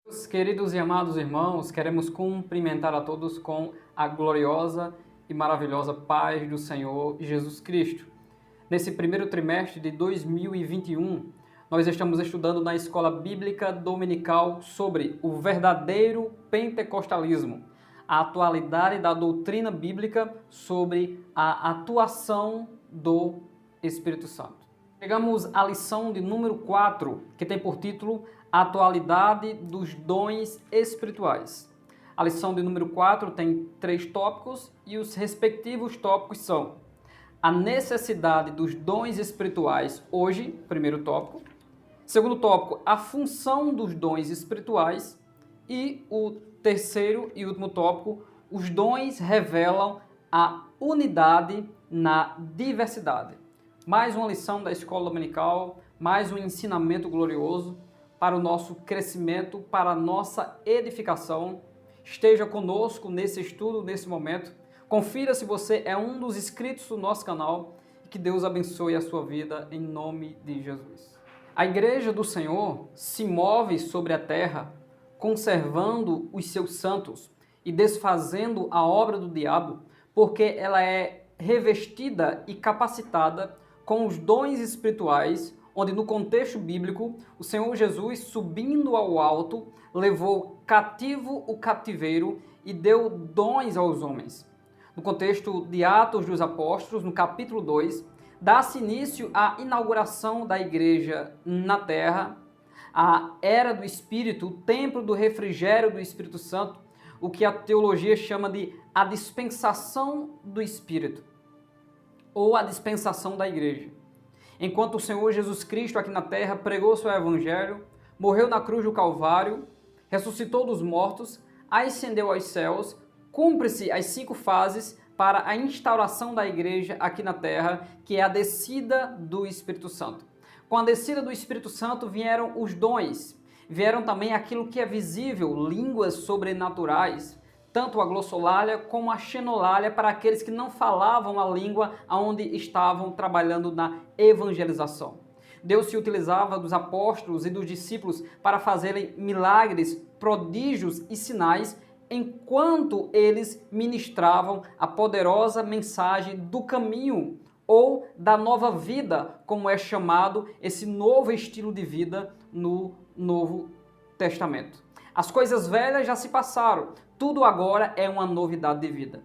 Meus queridos e amados irmãos, queremos cumprimentar a todos com a gloriosa e maravilhosa paz do Senhor Jesus Cristo. Nesse primeiro trimestre de 2021, nós estamos estudando na Escola Bíblica Dominical sobre o verdadeiro pentecostalismo, a atualidade da doutrina bíblica sobre a atuação do Espírito Santo. Chegamos à lição de número 4, que tem por título A Atualidade dos Dons Espirituais. A lição de número 4 tem 3 tópicos e os respectivos tópicos são a necessidade dos dons espirituais hoje, primeiro tópico. Segundo tópico, a função dos dons espirituais. E o terceiro e último tópico, os dons revelam a unidade na diversidade. Mais uma lição da Escola Dominical, mais um ensinamento glorioso para o nosso crescimento, para a nossa edificação. Esteja conosco nesse estudo, nesse momento. Confira se você é um dos inscritos do nosso canal e que Deus abençoe a sua vida em nome de Jesus. A Igreja do Senhor se move sobre a terra, conservando os seus santos e desfazendo a obra do diabo, porque ela é revestida e capacitada com os dons espirituais, onde no contexto bíblico, o Senhor Jesus, subindo ao alto, levou cativo o cativeiro e deu dons aos homens. No contexto de Atos dos Apóstolos, no capítulo 2, dá-se início à inauguração da igreja na terra, a era do Espírito, o templo do refrigério do Espírito Santo, o que a teologia chama de a dispensação do Espírito, ou a dispensação da igreja. Enquanto o Senhor Jesus Cristo aqui na terra pregou seu evangelho, morreu na cruz do Calvário, ressuscitou dos mortos, ascendeu aos céus, cumpre-se as 5 fases para a instauração da igreja aqui na terra, que é a descida do Espírito Santo. Com a descida do Espírito Santo vieram os dons, vieram também aquilo que é visível, línguas sobrenaturais, tanto a glossolalia como a xenolalia para aqueles que não falavam a língua onde estavam trabalhando na evangelização. Deus se utilizava dos apóstolos e dos discípulos para fazerem milagres, prodígios e sinais enquanto eles ministravam a poderosa mensagem do caminho ou da nova vida, como é chamado esse novo estilo de vida no Novo Testamento. As coisas velhas já se passaram, tudo agora é uma novidade de vida.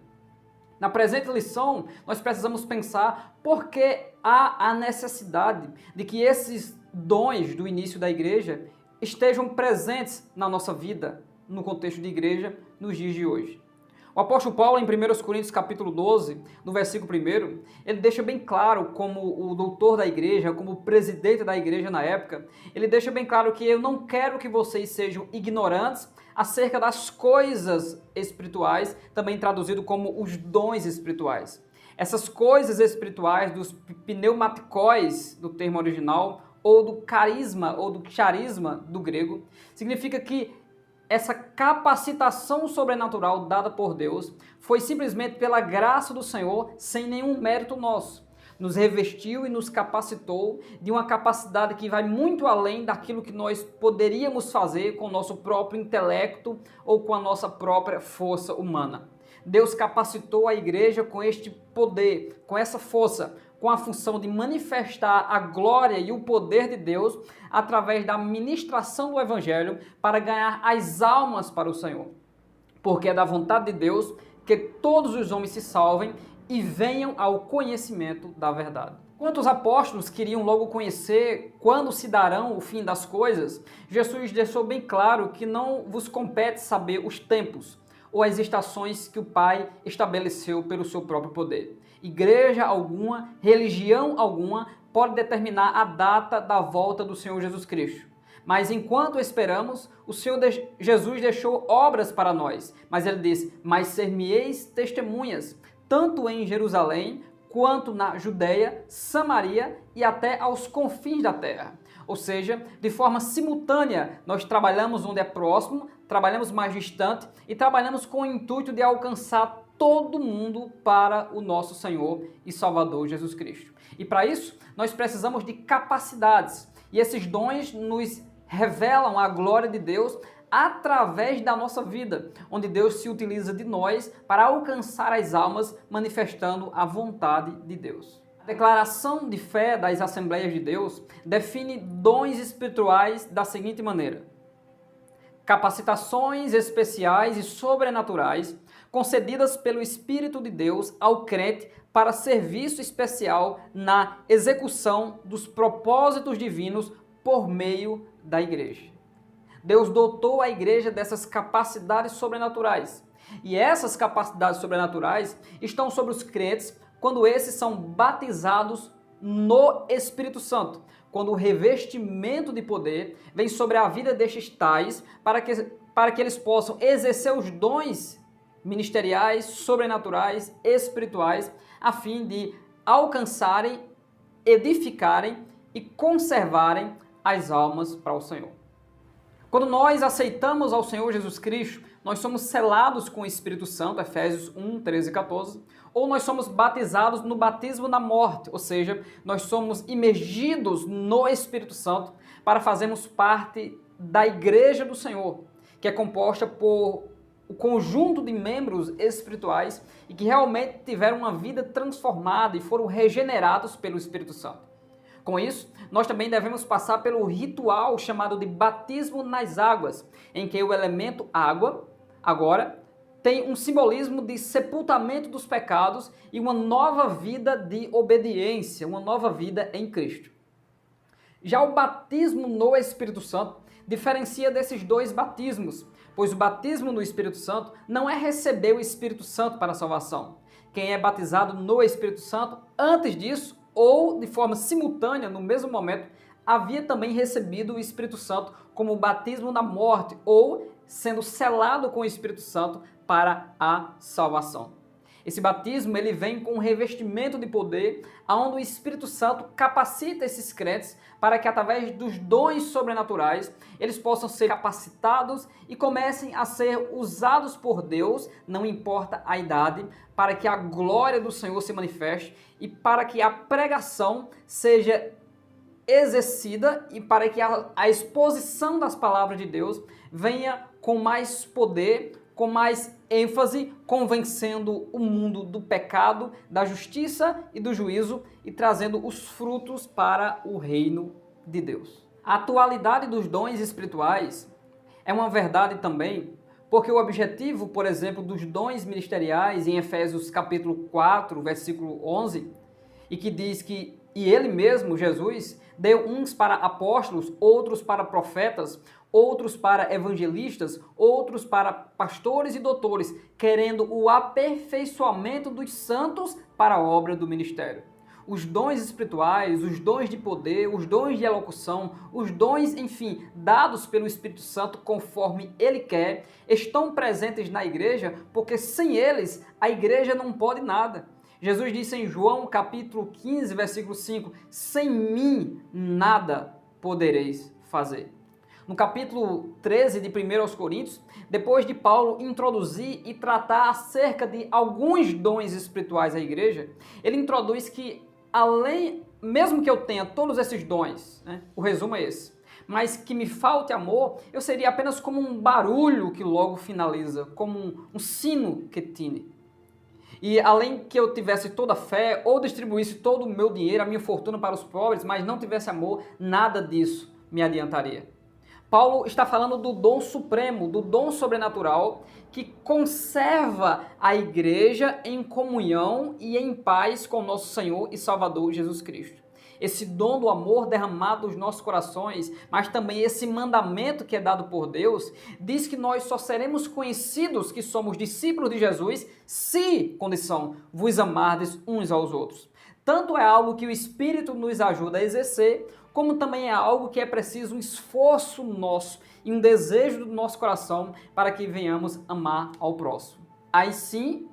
Na presente lição, nós precisamos pensar por que há a necessidade de que esses dons do início da igreja estejam presentes na nossa vida, no contexto de igreja, nos dias de hoje. O apóstolo Paulo, em 1 Coríntios capítulo 12, no versículo 1, ele deixa bem claro, como o doutor da igreja, como o presidente da igreja na época, ele deixa bem claro que eu não quero que vocês sejam ignorantes acerca das coisas espirituais, também traduzido como os dons espirituais. Essas coisas espirituais, dos pneumatikos, do termo original, ou do carisma, ou do charisma, do grego, significa que essa capacitação sobrenatural dada por Deus foi simplesmente pela graça do Senhor, sem nenhum mérito nosso. Nos revestiu e nos capacitou de uma capacidade que vai muito além daquilo que nós poderíamos fazer com o nosso próprio intelecto ou com a nossa própria força humana. Deus capacitou a igreja com este poder, com essa força, com a função de manifestar a glória e o poder de Deus através da ministração do Evangelho para ganhar as almas para o Senhor. Porque é da vontade de Deus que todos os homens se salvem e venham ao conhecimento da verdade. Enquanto os apóstolos queriam logo conhecer quando se darão o fim das coisas, Jesus deixou bem claro que não vos compete saber os tempos ou as estações que o Pai estabeleceu pelo seu próprio poder. Igreja alguma, religião alguma pode determinar a data da volta do Senhor Jesus Cristo. Mas enquanto esperamos, o Senhor Jesus deixou obras para nós. Mas ele disse, mas ser-me-eis testemunhas, tanto em Jerusalém, quanto na Judeia, Samaria e até aos confins da terra. Ou seja, de forma simultânea, nós trabalhamos onde é próximo, trabalhamos mais distante e trabalhamos com o intuito de alcançar todo mundo para o nosso Senhor e Salvador Jesus Cristo. E para isso, nós precisamos de capacidades. E esses dons nos revelam a glória de Deus através da nossa vida, onde Deus se utiliza de nós para alcançar as almas, manifestando a vontade de Deus. A declaração de fé das Assembleias de Deus define dons espirituais da seguinte maneira: capacitações especiais e sobrenaturais concedidas pelo Espírito de Deus ao crente para serviço especial na execução dos propósitos divinos por meio da igreja. Deus dotou a igreja dessas capacidades sobrenaturais. E essas capacidades sobrenaturais estão sobre os crentes quando esses são batizados no Espírito Santo, quando o revestimento de poder vem sobre a vida destes tais para que eles possam exercer os dons ministeriais, sobrenaturais, espirituais, a fim de alcançarem, edificarem e conservarem as almas para o Senhor. Quando nós aceitamos ao Senhor Jesus Cristo, nós somos selados com o Espírito Santo, Efésios 1, 13 e 14, ou nós somos batizados no batismo da morte, ou seja, nós somos imergidos no Espírito Santo para fazermos parte da Igreja do Senhor, que é composta por o conjunto de membros espirituais e que realmente tiveram uma vida transformada e foram regenerados pelo Espírito Santo. Com isso, nós também devemos passar pelo ritual chamado de batismo nas águas, em que o elemento água, agora, tem um simbolismo de sepultamento dos pecados e uma nova vida de obediência, uma nova vida em Cristo. Já o batismo no Espírito Santo diferencia desses dois batismos, pois o batismo no Espírito Santo não é receber o Espírito Santo para a salvação. Quem é batizado no Espírito Santo, antes disso, ou de forma simultânea, no mesmo momento, havia também recebido o Espírito Santo como o batismo na morte, ou sendo selado com o Espírito Santo para a salvação. Esse batismo ele vem com um revestimento de poder, onde o Espírito Santo capacita esses crentes para que, através dos dons sobrenaturais, eles possam ser capacitados e comecem a ser usados por Deus, não importa a idade, para que a glória do Senhor se manifeste e para que a pregação seja exercida e para que a exposição das palavras de Deus venha com mais poder, com mais ênfase, convencendo o mundo do pecado, da justiça e do juízo e trazendo os frutos para o reino de Deus. A atualidade dos dons espirituais é uma verdade também, porque o objetivo, por exemplo, dos dons ministeriais em Efésios capítulo 4, versículo 11, e que diz que e ele mesmo, Jesus, deu uns para apóstolos, outros para profetas, outros para evangelistas, outros para pastores e doutores, querendo o aperfeiçoamento dos santos para a obra do ministério. Os dons espirituais, os dons de poder, os dons de elocução, os dons, enfim, dados pelo Espírito Santo conforme Ele quer, estão presentes na igreja, porque sem eles a igreja não pode nada. Jesus disse em João capítulo 15, versículo 5, sem mim nada podereis fazer. No capítulo 13 de 1 aos Coríntios, depois de Paulo introduzir e tratar acerca de alguns dons espirituais à igreja, ele introduz que mesmo que eu tenha todos esses dons, né, o resumo é esse, mas que me falte amor, eu seria apenas como um barulho que logo finaliza, como um sino que tine. E além que eu tivesse toda a fé, ou distribuísse todo o meu dinheiro, a minha fortuna para os pobres, mas não tivesse amor, nada disso me adiantaria. Paulo está falando do dom supremo, do dom sobrenatural, que conserva a igreja em comunhão e em paz com nosso Senhor e Salvador Jesus Cristo. Esse dom do amor derramado nos nossos corações, mas também esse mandamento que é dado por Deus, diz que nós só seremos conhecidos que somos discípulos de Jesus se, condição, vos amardes uns aos outros. Tanto é algo que o Espírito nos ajuda a exercer, como também é algo que é preciso um esforço nosso e um desejo do nosso coração para que venhamos amar ao próximo. Aí sim,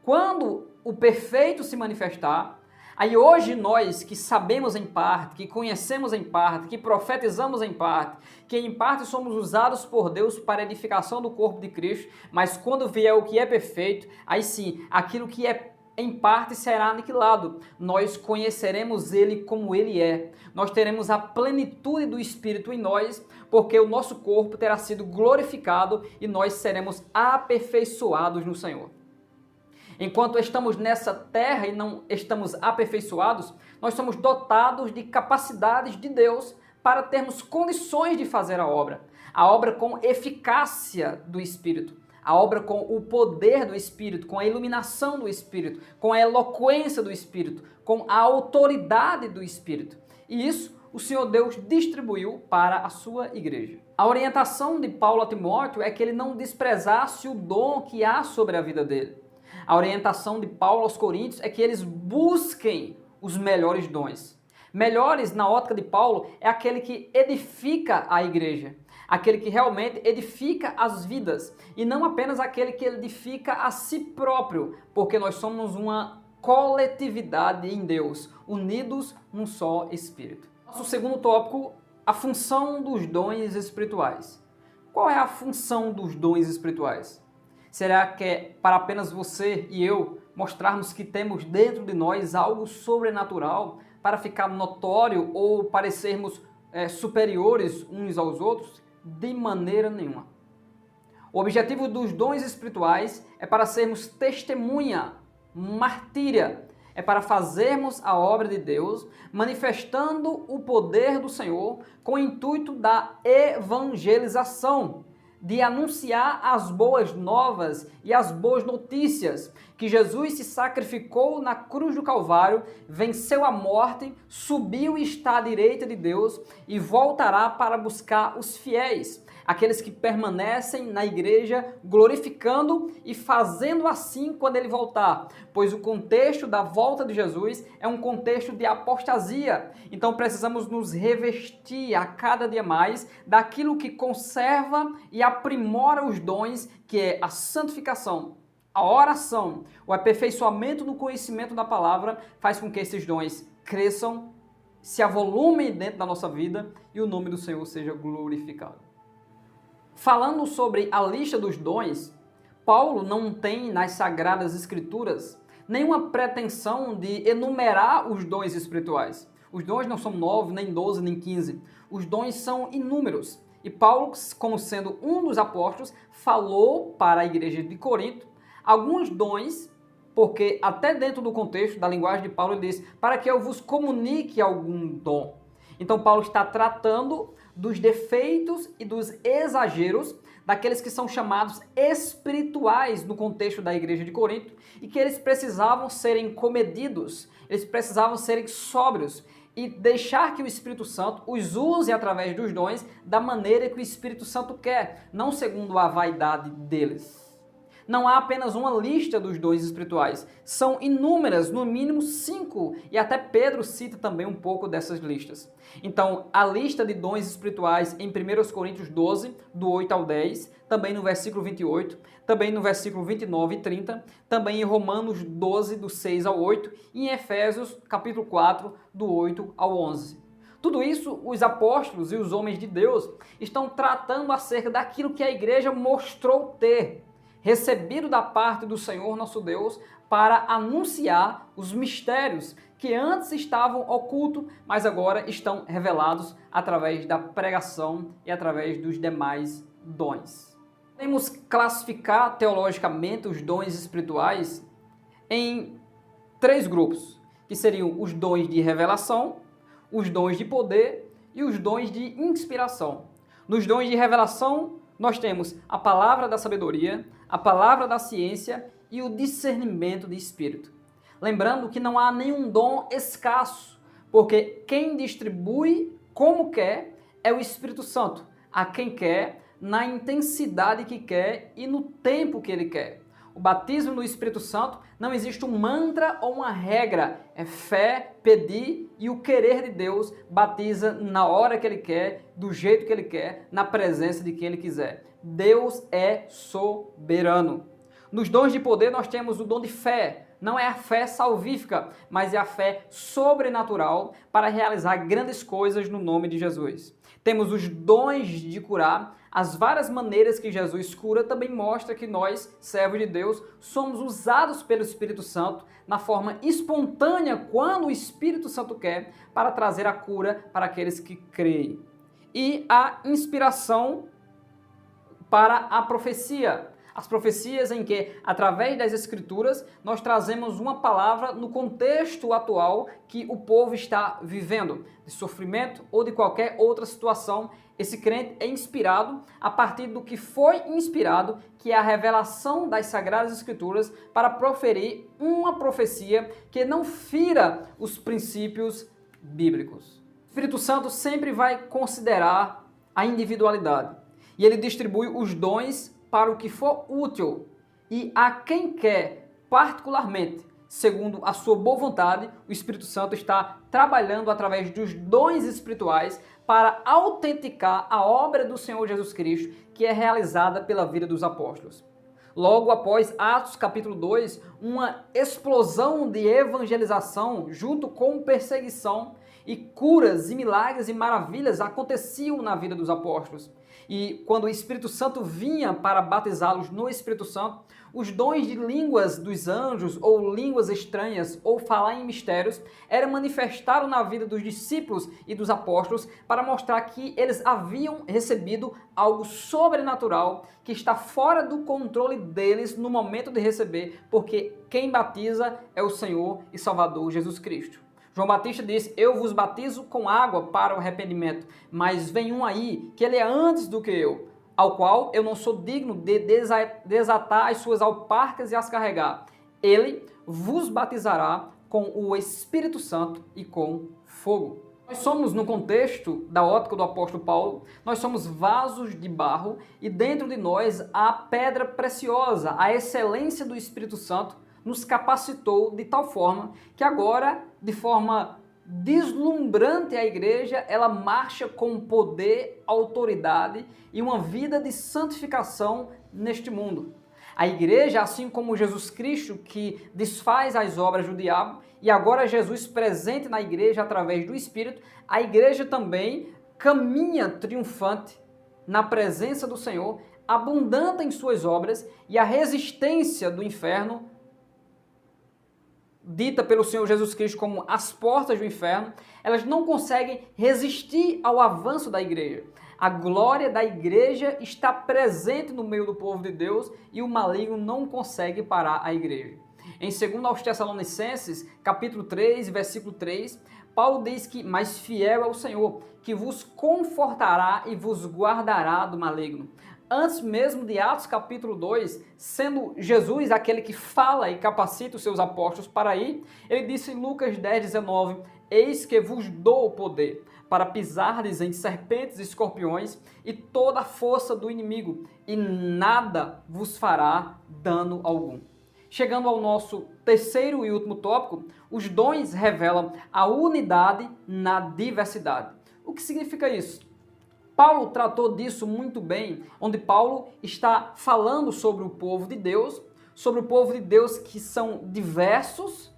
quando o perfeito se manifestar, aí hoje nós que sabemos em parte, que conhecemos em parte, que profetizamos em parte, que em parte somos usados por Deus para a edificação do corpo de Cristo, mas quando vier o que é perfeito, aí sim, aquilo que é em parte será aniquilado. Nós conheceremos ele como ele é. Nós teremos a plenitude do Espírito em nós, porque o nosso corpo terá sido glorificado e nós seremos aperfeiçoados no Senhor. Enquanto estamos nessa terra e não estamos aperfeiçoados, nós somos dotados de capacidades de Deus para termos condições de fazer a obra com eficácia do Espírito, a obra com o poder do Espírito, com a iluminação do Espírito, com a eloquência do Espírito, com a autoridade do Espírito. E isso o Senhor Deus distribuiu para a sua igreja. A orientação de Paulo a Timóteo é que ele não desprezasse o dom que há sobre a vida dele. A orientação de Paulo aos Coríntios é que eles busquem os melhores dons. Melhores, na ótica de Paulo, é aquele que edifica a igreja, aquele que realmente edifica as vidas, e não apenas aquele que edifica a si próprio, porque nós somos uma coletividade em Deus, unidos num só Espírito. Nosso segundo tópico, a função dos dons espirituais. Qual é a função dos dons espirituais? Será que é para apenas você e eu mostrarmos que temos dentro de nós algo sobrenatural para ficar notório ou parecermos superiores uns aos outros? De maneira nenhuma. O objetivo dos dons espirituais é para sermos testemunha, martíria, é para fazermos a obra de Deus, manifestando o poder do Senhor com o intuito da evangelização, de anunciar as boas novas e as boas notícias, que Jesus se sacrificou na cruz do Calvário, venceu a morte, subiu e está à direita de Deus e voltará para buscar os fiéis, aqueles que permanecem na igreja, glorificando e fazendo assim quando ele voltar, pois o contexto da volta de Jesus é um contexto de apostasia. Então precisamos nos revestir a cada dia mais daquilo que conserva e aprimora os dons, que é a santificação. A oração, o aperfeiçoamento no conhecimento da palavra faz com que esses dons cresçam, se avolumem dentro da nossa vida e o nome do Senhor seja glorificado. Falando sobre a lista dos dons, Paulo não tem nas Sagradas Escrituras nenhuma pretensão de enumerar os dons espirituais. Os dons não são 9, nem 12, nem 15. Os dons são inúmeros. E Paulo, como sendo um dos apóstolos, falou para a igreja de Corinto alguns dons, porque até dentro do contexto da linguagem de Paulo ele diz, para que eu vos comunique algum dom. Então Paulo está tratando dos defeitos e dos exageros daqueles que são chamados espirituais no contexto da igreja de Corinto e que eles precisavam serem comedidos, eles precisavam serem sóbrios e deixar que o Espírito Santo os use através dos dons da maneira que o Espírito Santo quer, não segundo a vaidade deles. Não há apenas uma lista dos dons espirituais, são inúmeras, no mínimo 5, e até Pedro cita também um pouco dessas listas. Então, a lista de dons espirituais em 1 Coríntios 12, do 8 ao 10, também no versículo 28, também no versículo 29 e 30, também em Romanos 12, do 6 ao 8, e em Efésios, capítulo 4, do 8 ao 11. Tudo isso, os apóstolos e os homens de Deus estão tratando acerca daquilo que a igreja mostrou ter, recebido da parte do Senhor nosso Deus para anunciar os mistérios que antes estavam ocultos, mas agora estão revelados através da pregação e através dos demais dons. Podemos classificar teologicamente os dons espirituais em 3 grupos, que seriam os dons de revelação, os dons de poder e os dons de inspiração. Nos dons de revelação, nós temos a palavra da sabedoria, a palavra da ciência e o discernimento de espírito. Lembrando que não há nenhum dom escasso, porque quem distribui como quer é o Espírito Santo, a quem quer, na intensidade que quer e no tempo que ele quer. O batismo no Espírito Santo não existe um mantra ou uma regra, é fé, pedir e o querer de Deus batiza na hora que ele quer, do jeito que ele quer, na presença de quem ele quiser. Deus é soberano. Nos dons de poder nós temos o dom de fé. Não é a fé salvífica, mas é a fé sobrenatural para realizar grandes coisas no nome de Jesus. Temos os dons de curar, As várias maneiras que Jesus cura também mostra que nós, servos de Deus, somos usados pelo Espírito Santo na forma espontânea quando o Espírito Santo quer para trazer a cura para aqueles que creem. E a inspiração para a profecia. As profecias em que, através das Escrituras, nós trazemos uma palavra no contexto atual que o povo está vivendo, de sofrimento ou de qualquer outra situação. Esse crente é inspirado a partir do que foi inspirado, que é a revelação das Sagradas Escrituras, para proferir uma profecia que não fira os princípios bíblicos. O Espírito Santo sempre vai considerar a individualidade e ele distribui os dons para o que for útil e a quem quer, particularmente, segundo a sua boa vontade, o Espírito Santo está trabalhando através dos dons espirituais para autenticar a obra do Senhor Jesus Cristo, que é realizada pela vida dos apóstolos. Logo após Atos capítulo 2, uma explosão de evangelização junto com perseguição e curas e milagres e maravilhas aconteciam na vida dos apóstolos. E quando o Espírito Santo vinha para batizá-los no Espírito Santo, os dons de línguas dos anjos ou línguas estranhas ou falar em mistérios eram manifestados na vida dos discípulos e dos apóstolos para mostrar que eles haviam recebido algo sobrenatural que está fora do controle deles no momento de receber, porque quem batiza é o Senhor e Salvador Jesus Cristo. João Batista disse: eu vos batizo com água para o arrependimento, mas vem um aí, que ele é antes do que eu, ao qual eu não sou digno de desatar as suas alparcas e as carregar. Ele vos batizará com o Espírito Santo e com fogo. Nós somos, no contexto da ótica do apóstolo Paulo, nós somos vasos de barro e dentro de nós há pedra preciosa, a excelência do Espírito Santo nos capacitou de tal forma que agora, de forma deslumbrante, a igreja ela marcha com poder, autoridade e uma vida de santificação neste mundo. A igreja, assim como Jesus Cristo, que desfaz as obras do diabo, e agora Jesus presente na igreja através do Espírito, a igreja também caminha triunfante na presença do Senhor, abundante em suas obras, e a resistência do inferno dita pelo Senhor Jesus Cristo como as portas do inferno, elas não conseguem resistir ao avanço da igreja. A glória da igreja está presente no meio do povo de Deus e o maligno não consegue parar a igreja. Em 2 aos Tessalonicenses, capítulo 3, versículo 3, Paulo diz que, mas fiel é o Senhor, que vos confortará e vos guardará do maligno. Antes mesmo de Atos capítulo 2, sendo Jesus aquele que fala e capacita os seus apóstolos para ir, ele disse em Lucas 10, 19, eis que vos dou o poder para pisardes em serpentes e escorpiões e toda a força do inimigo, e nada vos fará dano algum. Chegando ao nosso terceiro e último tópico, os dons revelam a unidade na diversidade. O que significa isso? Paulo tratou disso muito bem, onde Paulo está falando sobre o povo de Deus que são diversos,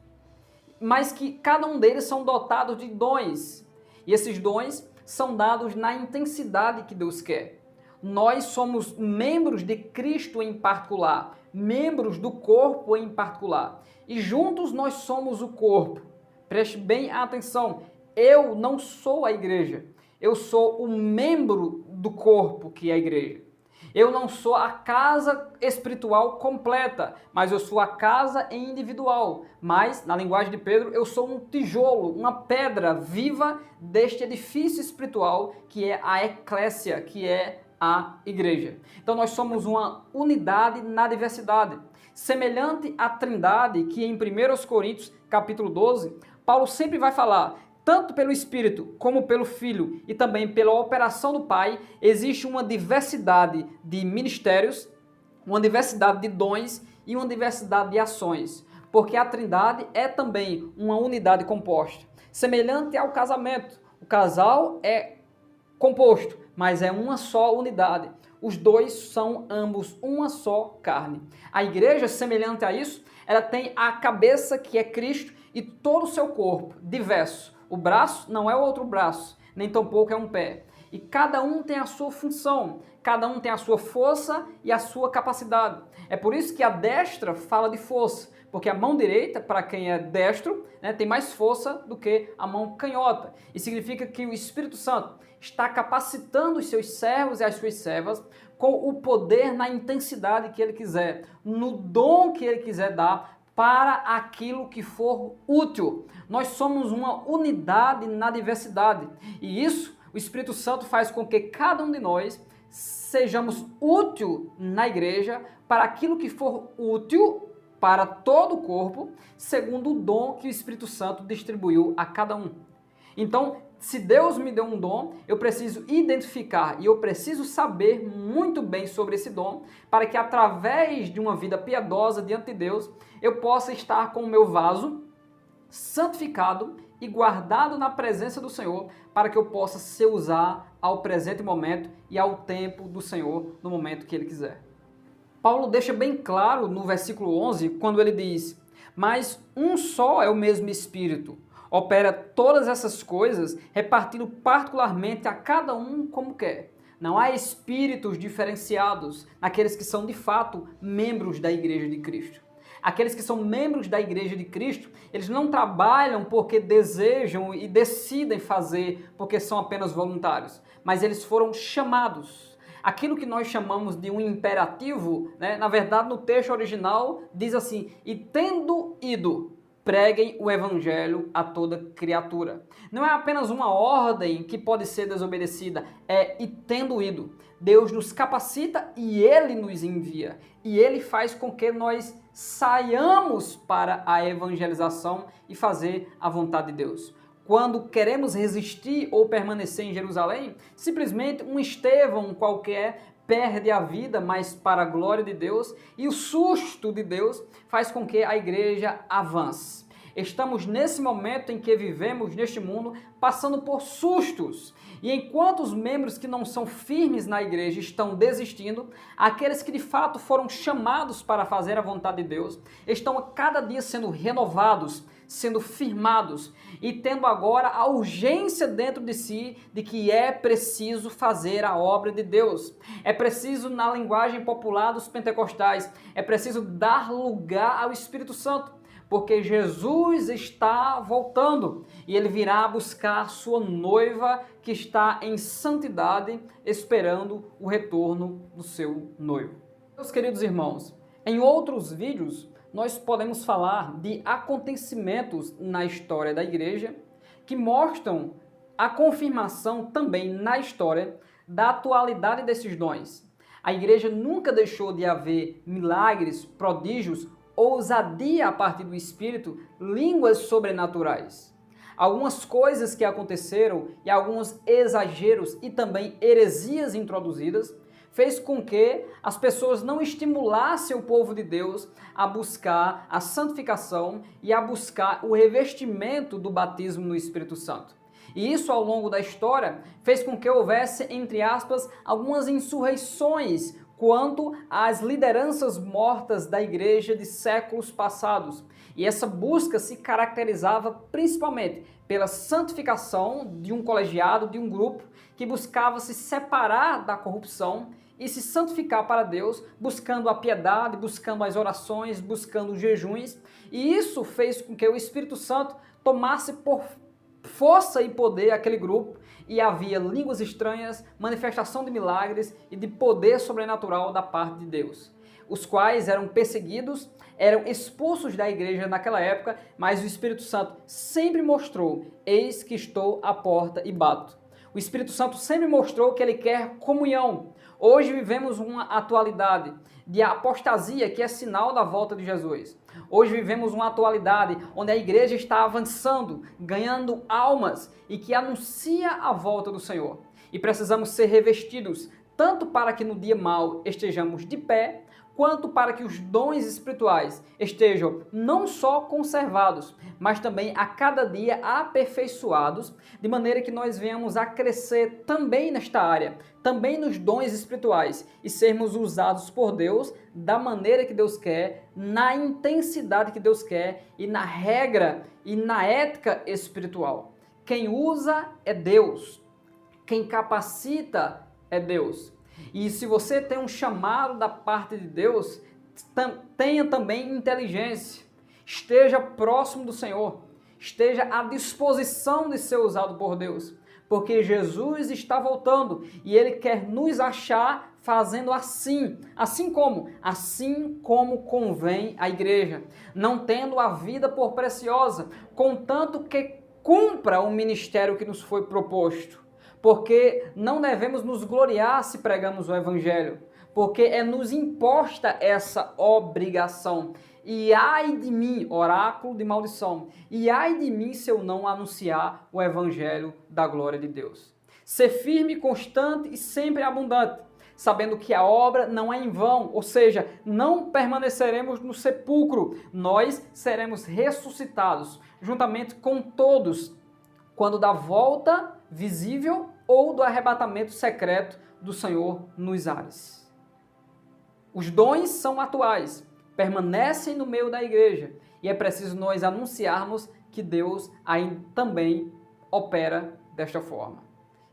mas que cada um deles são dotados de dons. E esses dons são dados na intensidade que Deus quer. Nós somos membros de Cristo em particular, membros do corpo em particular. E juntos nós somos o corpo. Preste bem atenção, eu não sou a igreja. Eu sou o membro do corpo que é a igreja. Eu não sou a casa espiritual completa, mas eu sou a casa individual. Mas, na linguagem de Pedro, eu sou um tijolo, uma pedra viva deste edifício espiritual que é a eclésia, que é a igreja. Então nós somos uma unidade na diversidade. Semelhante à Trindade, que em 1 Coríntios capítulo 12, Paulo sempre vai falar, tanto pelo Espírito como pelo Filho e também pela operação do Pai, existe uma diversidade de ministérios, uma diversidade de dons e uma diversidade de ações, porque a Trindade é também uma unidade composta. Semelhante ao casamento, o casal é composto, mas é uma só unidade. Os dois são ambos uma só carne. A igreja, semelhante a isso, ela tem a cabeça que é Cristo e todo o seu corpo diverso. O braço não é o outro braço, nem tampouco é um pé. E cada um tem a sua função, cada um tem a sua força e a sua capacidade. É por isso que a destra fala de força, porque a mão direita, para quem é destro, né, tem mais força do que a mão canhota. E significa que o Espírito Santo está capacitando os seus servos e as suas servas com o poder na intensidade que ele quiser, no dom que ele quiser dar para aquilo que for útil. Nós somos uma unidade na diversidade. E isso, o Espírito Santo faz com que cada um de nós sejamos útil na igreja para aquilo que for útil para todo o corpo, segundo o dom que o Espírito Santo distribuiu a cada um. Então, se Deus me deu um dom, eu preciso identificar e eu preciso saber muito bem sobre esse dom, para que através de uma vida piedosa diante de Deus, eu possa estar com o meu vaso santificado e guardado na presença do Senhor, para que eu possa ser usado ao presente momento e ao tempo do Senhor, no momento que Ele quiser. Paulo deixa bem claro no versículo 11, quando ele diz: mas um só é o mesmo Espírito, opera todas essas coisas, repartindo particularmente a cada um como quer. Não há espíritos diferenciados naqueles que são de fato membros da Igreja de Cristo. Aqueles que são membros da Igreja de Cristo, eles não trabalham porque desejam e decidem fazer porque são apenas voluntários, mas eles foram chamados. Aquilo que nós chamamos de um imperativo, né, na verdade no texto original diz assim: e tendo ido, preguem o evangelho a toda criatura. Não é apenas uma ordem que pode ser desobedecida, é e tendo ido. Deus nos capacita e Ele nos envia. E Ele faz com que nós saiamos para a evangelização e fazer a vontade de Deus. Quando queremos resistir ou permanecer em Jerusalém, simplesmente um Estevão qualquer perde a vida, mas para a glória de Deus, e o susto de Deus faz com que a igreja avance. Estamos nesse momento em que vivemos neste mundo passando por sustos. E enquanto os membros que não são firmes na igreja estão desistindo, aqueles que de fato foram chamados para fazer a vontade de Deus estão a cada dia sendo renovados, sendo firmados e tendo agora a urgência dentro de si de que é preciso fazer a obra de Deus. É preciso, na linguagem popular dos pentecostais, é preciso dar lugar ao Espírito Santo, porque Jesus está voltando e ele virá buscar sua noiva que está em santidade, esperando o retorno do seu noivo. Meus queridos irmãos, em outros vídeos nós podemos falar de acontecimentos na história da igreja que mostram a confirmação também na história da atualidade desses dons. A igreja nunca deixou de haver milagres, prodígios, ousadia a partir do Espírito, línguas sobrenaturais. Algumas coisas que aconteceram e alguns exageros e também heresias introduzidas fez com que as pessoas não estimulassem o povo de Deus a buscar a santificação e a buscar o revestimento do batismo no Espírito Santo. E isso, ao longo da história, fez com que houvesse, entre aspas, algumas insurreições quanto às lideranças mortas da igreja de séculos passados. E essa busca se caracterizava principalmente pela santificação de um colegiado, de um grupo que buscava se separar da corrupção e se santificar para Deus, buscando a piedade, buscando as orações, buscando os jejuns. E isso fez com que o Espírito Santo tomasse por força e poder aquele grupo, e havia línguas estranhas, manifestação de milagres e de poder sobrenatural da parte de Deus, os quais eram perseguidos, eram expulsos da igreja naquela época, mas o Espírito Santo sempre mostrou: eis que estou à porta e bato. O Espírito Santo sempre mostrou que ele quer comunhão. Hoje vivemos uma atualidade de apostasia que é sinal da volta de Jesus. Hoje vivemos uma atualidade onde a igreja está avançando, ganhando almas e que anuncia a volta do Senhor. E precisamos ser revestidos tanto para que no dia mau estejamos de pé, quanto para que os dons espirituais estejam não só conservados, mas também a cada dia aperfeiçoados, de maneira que nós venhamos a crescer também nesta área, também nos dons espirituais, e sermos usados por Deus da maneira que Deus quer, na intensidade que Deus quer e na regra e na ética espiritual. Quem usa é Deus. Quem capacita é Deus. E se você tem um chamado da parte de Deus, tenha também inteligência. Esteja próximo do Senhor. Esteja à disposição de ser usado por Deus. Porque Jesus está voltando e Ele quer nos achar fazendo assim. Assim como convém à igreja. Não tendo a vida por preciosa, contanto que cumpra o ministério que nos foi proposto. Porque não devemos nos gloriar se pregamos o Evangelho, porque é nos imposta essa obrigação. E ai de mim, oráculo de maldição, e ai de mim se eu não anunciar o Evangelho da glória de Deus. Ser firme, constante e sempre abundante, sabendo que a obra não é em vão, ou seja, não permaneceremos no sepulcro, nós seremos ressuscitados, juntamente com todos, quando da volta visível ou do arrebatamento secreto do Senhor nos ares. Os dons são atuais, permanecem no meio da igreja e é preciso nós anunciarmos que Deus aí também opera desta forma.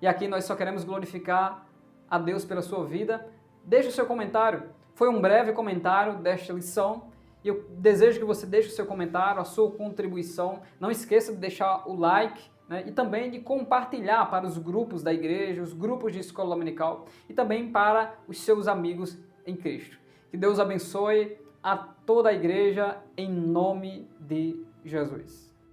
E aqui nós só queremos glorificar a Deus pela sua vida. Deixe o seu comentário. Foi um breve comentário desta lição. E eu desejo que você deixe o seu comentário, a sua contribuição. Não esqueça de deixar o like, né? E também de compartilhar para os grupos da igreja, os grupos de escola dominical e também para os seus amigos em Cristo. Que Deus abençoe a toda a igreja em nome de Jesus.